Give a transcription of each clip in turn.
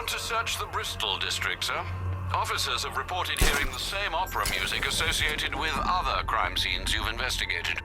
want to search the Bristol district, sir? Officers have reported hearing the same opera music associated with other crime scenes you've investigated.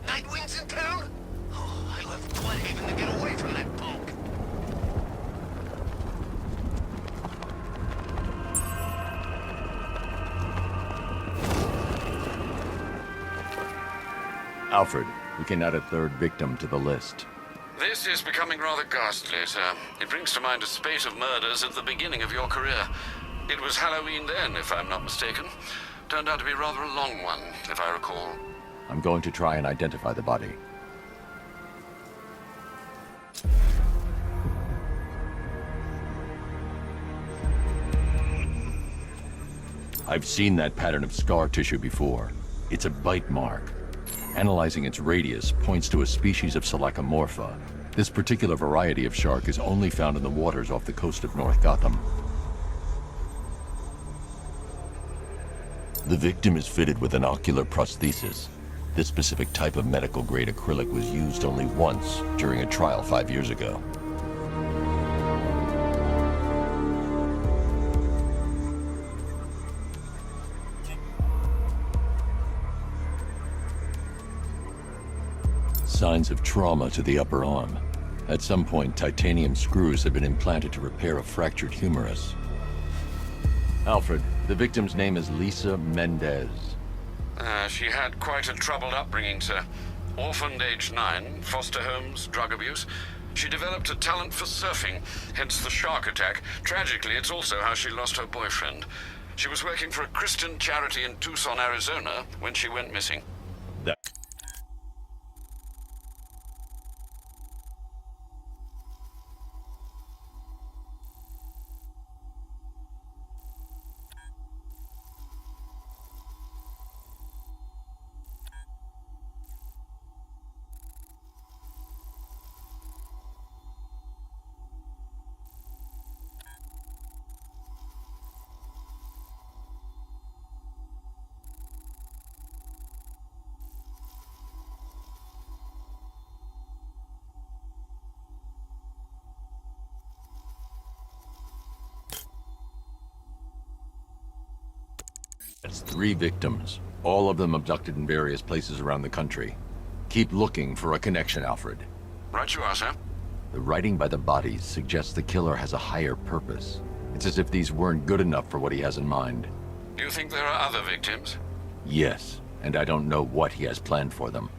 Nightwing's in town? Oh, I left plenty even to get away from that punk. Alfred, we can add a third victim to the list. This is becoming rather ghastly, sir. It brings to mind a spate of murders at the beginning of your career. It was Halloween then, if I'm not mistaken. Turned out to be rather a long one, if I recall. I'm going to try and identify the body. I've seen that pattern of scar tissue before. It's a bite mark. Analyzing its radius points to a species of Selachomorpha. This particular variety of shark is only found in the waters off the coast of North Gotham. The victim is fitted with an ocular prosthesis. This specific type of medical-grade acrylic was used only once during a trial 5 years ago. Signs of trauma to the upper arm. At some point, titanium screws have been implanted to repair a fractured humerus. Alfred, the victim's name is Lisa Mendez. She had quite a troubled upbringing, sir. Orphaned age 9, foster homes, drug abuse. She developed a talent for surfing, hence the shark attack. Tragically, it's also how she lost her boyfriend. She was working for a Christian charity in Tucson, Arizona, when she went missing. That's 3 victims, all of them abducted in various places around the country. Keep looking for a connection, Alfred. Right you are, sir. The writing by the bodies suggests the killer has a higher purpose. It's as if these weren't good enough for what he has in mind. Do you think there are other victims? Yes, and I don't know what he has planned for them.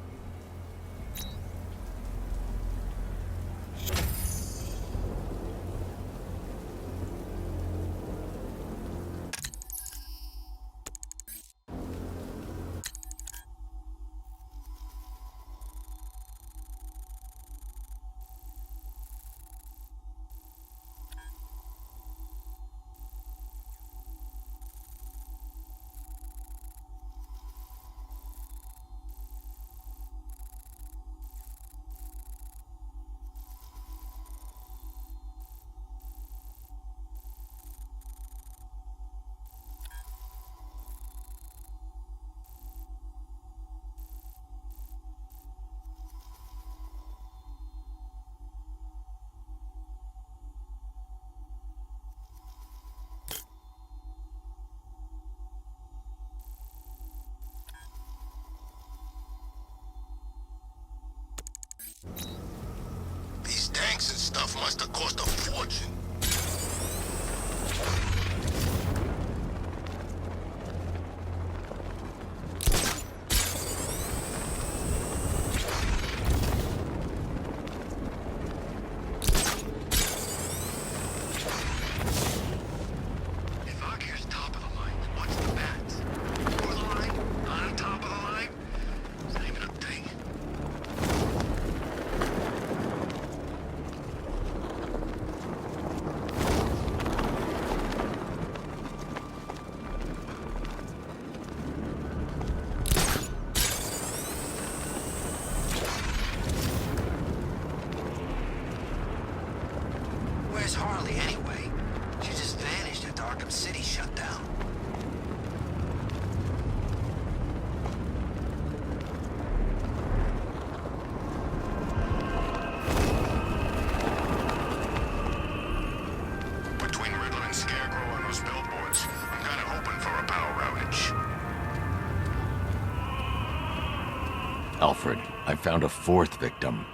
Alfred, I found a fourth victim.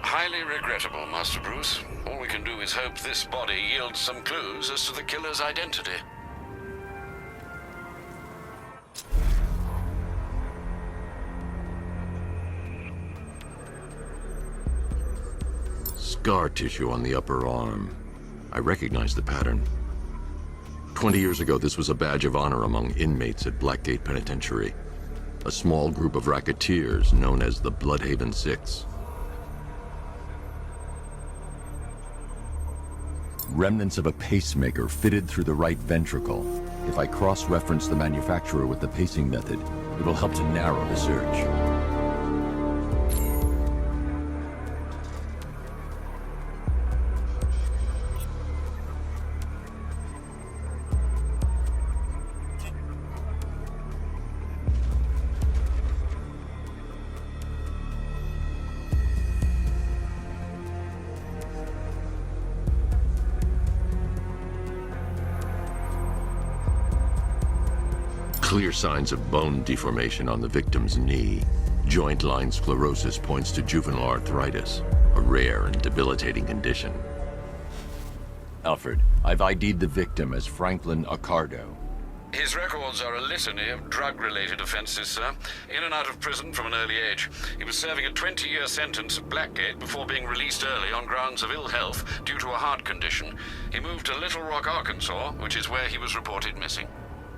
Highly regrettable, Master Bruce. All we can do is hope this body yields some clues as to the killer's identity. Scar tissue on the upper arm. I recognize the pattern. 20 years ago, this was a badge of honor among inmates at Blackgate Penitentiary. A small group of racketeers known as the Bloodhaven Six. Remnants of a pacemaker fitted through the right ventricle. If I cross-reference the manufacturer with the pacing method, it will help to narrow the search. Clear signs of bone deformation on the victim's knee. Joint line sclerosis points to juvenile arthritis, a rare and debilitating condition. Alfred, I've ID'd the victim as Franklin Accardo. His records are a litany of drug-related offenses, sir. In and out of prison from an early age. He was serving a 20-year sentence at Blackgate before being released early on grounds of ill health due to a heart condition. He moved to Little Rock, Arkansas, which is where he was reported missing.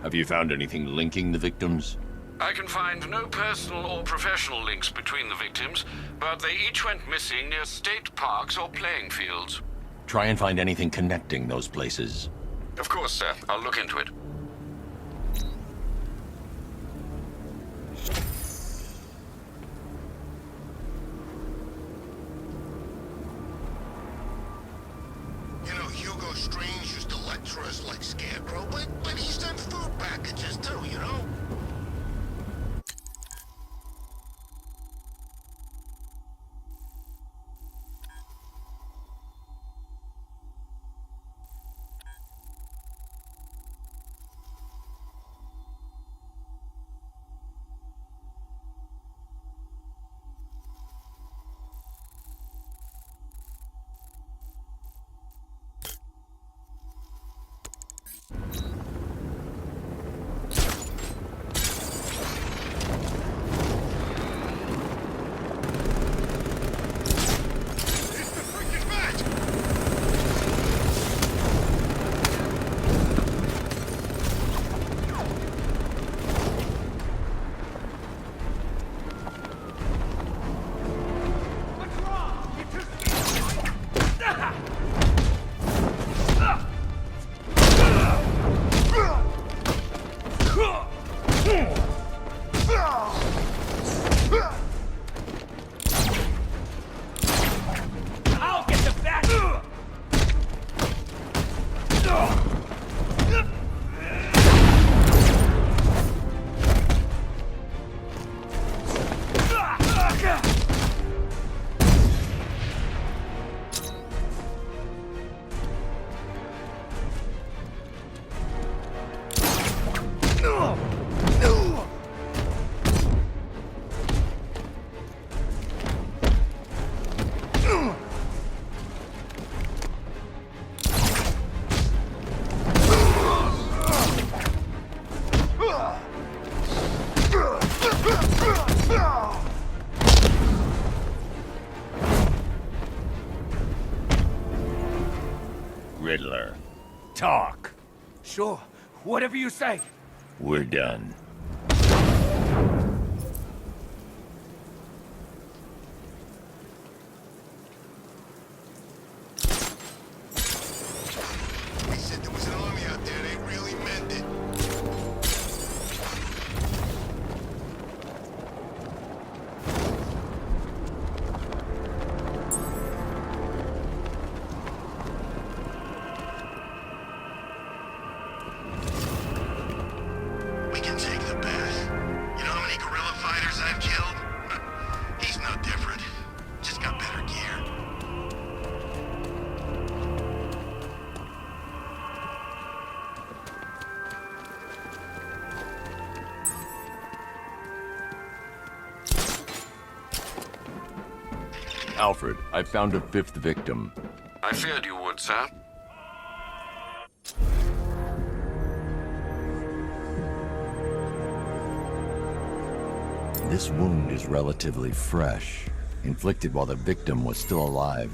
Have you found anything linking the victims? I can find no personal or professional links between the victims, but they each went missing near state parks or playing fields. Try and find anything connecting those places. Of course, sir. I'll look into it. You know, Hugo Strange used to lecture us like Scarecrow, but he sent food packages too, you know? Riddler. Talk. Sure, whatever you say. We're done. They said there was an army out there, they really meant it. We can take Alfred, I found a fifth victim. I feared you would, sir. This wound is relatively fresh, inflicted while the victim was still alive.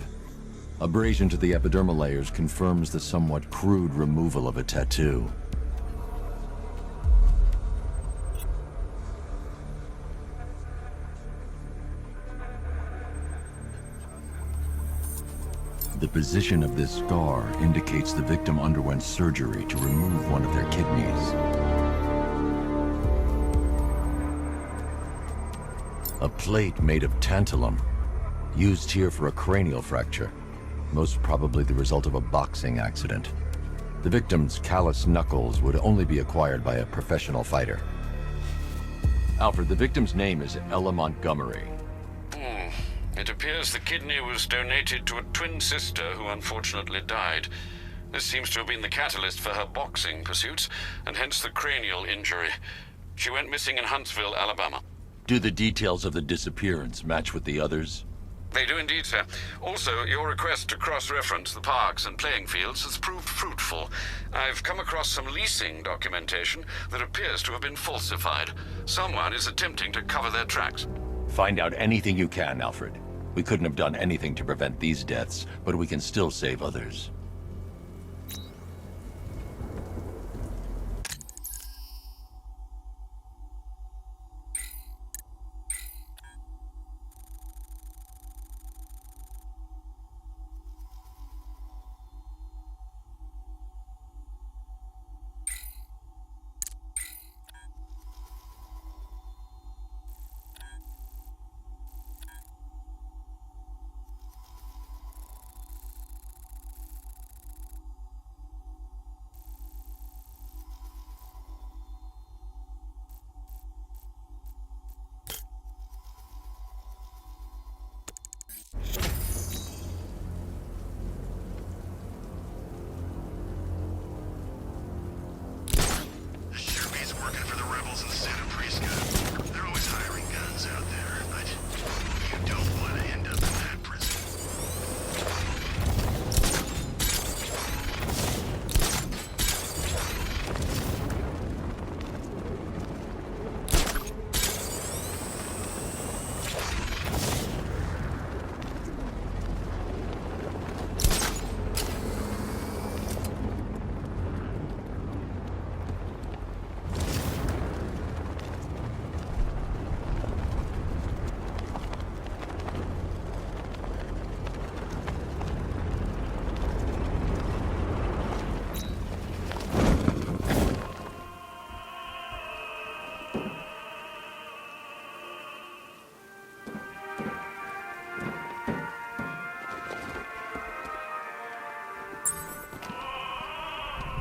Abrasion to the epidermal layers confirms the somewhat crude removal of a tattoo. The position of this scar indicates the victim underwent surgery to remove one of their kidneys. A plate made of tantalum, used here for a cranial fracture, most probably the result of a boxing accident. The victim's callous knuckles would only be acquired by a professional fighter. Alfred, the victim's name is Ella Montgomery. It appears the kidney was donated to a twin sister who unfortunately died. This seems to have been the catalyst for her boxing pursuits, and hence the cranial injury. She went missing in Huntsville, Alabama. Do the details of the disappearance match with the others? They do indeed, sir. Also, your request to cross-reference the parks and playing fields has proved fruitful. I've come across some leasing documentation that appears to have been falsified. Someone is attempting to cover their tracks. Find out anything you can, Alfred. We couldn't have done anything to prevent these deaths, but we can still save others.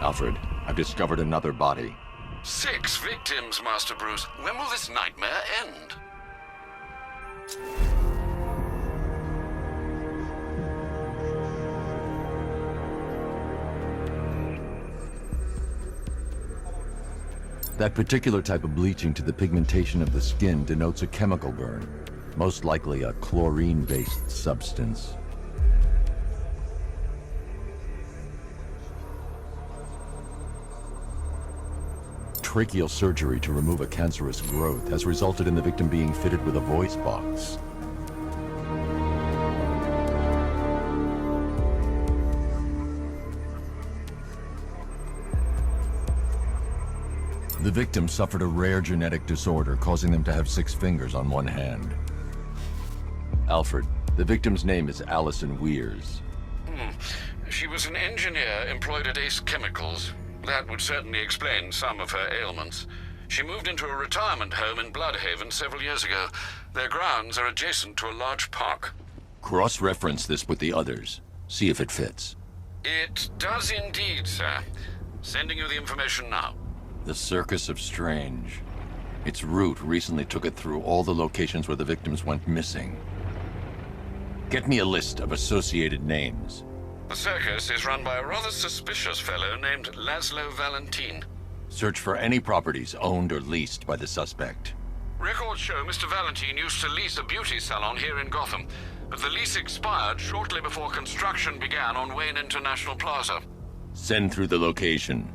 Alfred, I've discovered another body. 6 victims, Master Bruce. When will this nightmare end? That particular type of bleaching to the pigmentation of the skin denotes a chemical burn, most likely a chlorine-based substance. Tracheal surgery to remove a cancerous growth has resulted in the victim being fitted with a voice box. The victim suffered a rare genetic disorder, causing them to have 6 fingers on one hand. Alfred, the victim's name is Allison Weers. She was an engineer employed at Ace Chemicals. That would certainly explain some of her ailments. She moved into a retirement home in Bloodhaven several years ago. Their grounds are adjacent to a large park. Cross-reference this with the others. See if it fits. It does indeed, sir. Sending you the information now. The Circus of Strange. Its route recently took it through all the locations where the victims went missing. Get me a list of associated names. The circus is run by a rather suspicious fellow named Laszlo Valentin. Search for any properties owned or leased by the suspect. Records show Mr. Valentine used to lease a beauty salon here in Gotham, but the lease expired shortly before construction began on Wayne International Plaza. Send through the location.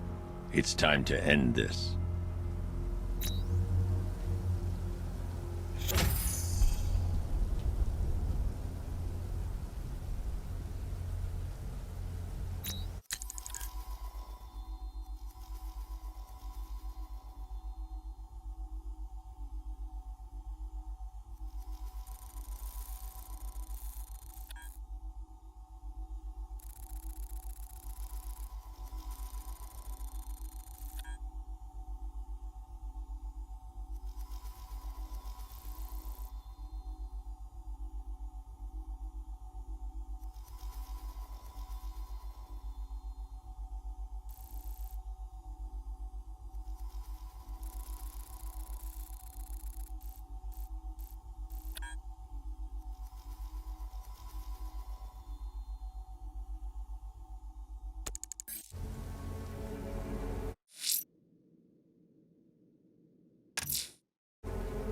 It's time to end this.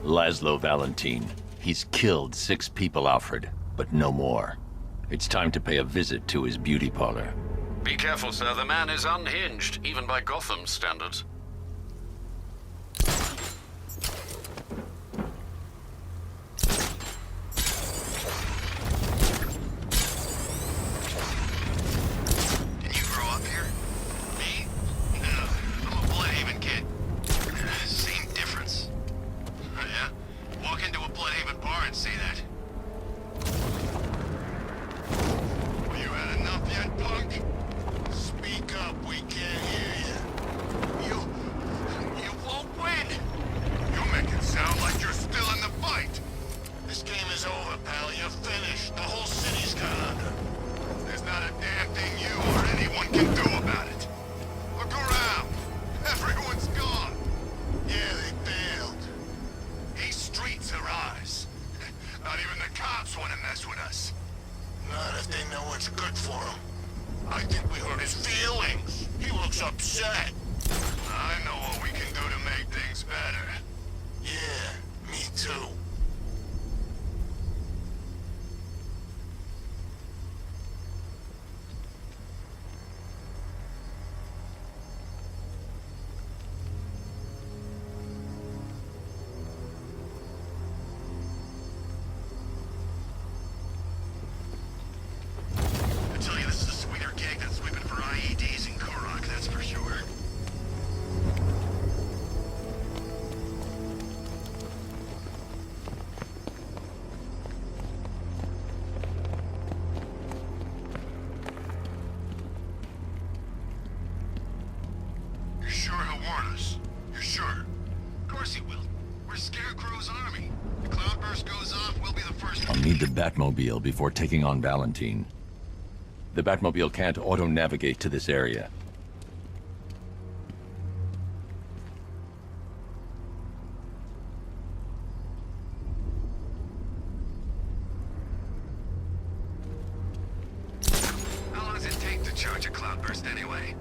Laszlo Valentine. He's killed 6 people, Alfred, but no more. It's time to pay a visit to his beauty parlor. Be careful, sir. The man is unhinged, even by Gotham standards. Did you grow up here? Me? No, I'm a Bloodhaven kid. Same difference. Oh, yeah? Walk into a Bloodhaven bar and say that. Well, you had enough yet, punk? Speak up, we can't hear you. You won't win! You make it sound like you're still in the fight! This game is over, pal. You're finished. The whole city's gone. There's not a damn thing you or anyone can do about it. Look around. Everyone's gone. Yeah, they bailed. These streets are ours. Not even the cops want to mess with us. Not if they know what's good for him. I think we hurt his feelings. He looks upset. I know what we can do to make things better. Yeah, me too. I tell you, this is a sweeter gig than sweeping for IEDs in Korok, that's for sure. You're sure he'll warn us? You're sure? Of course he will. We're Scarecrow's army. The cloudburst goes off, we'll be the first. I'll need the Batmobile before taking on Valentine. The Batmobile can't auto-navigate to this area. How long does it take to charge a cloudburst anyway?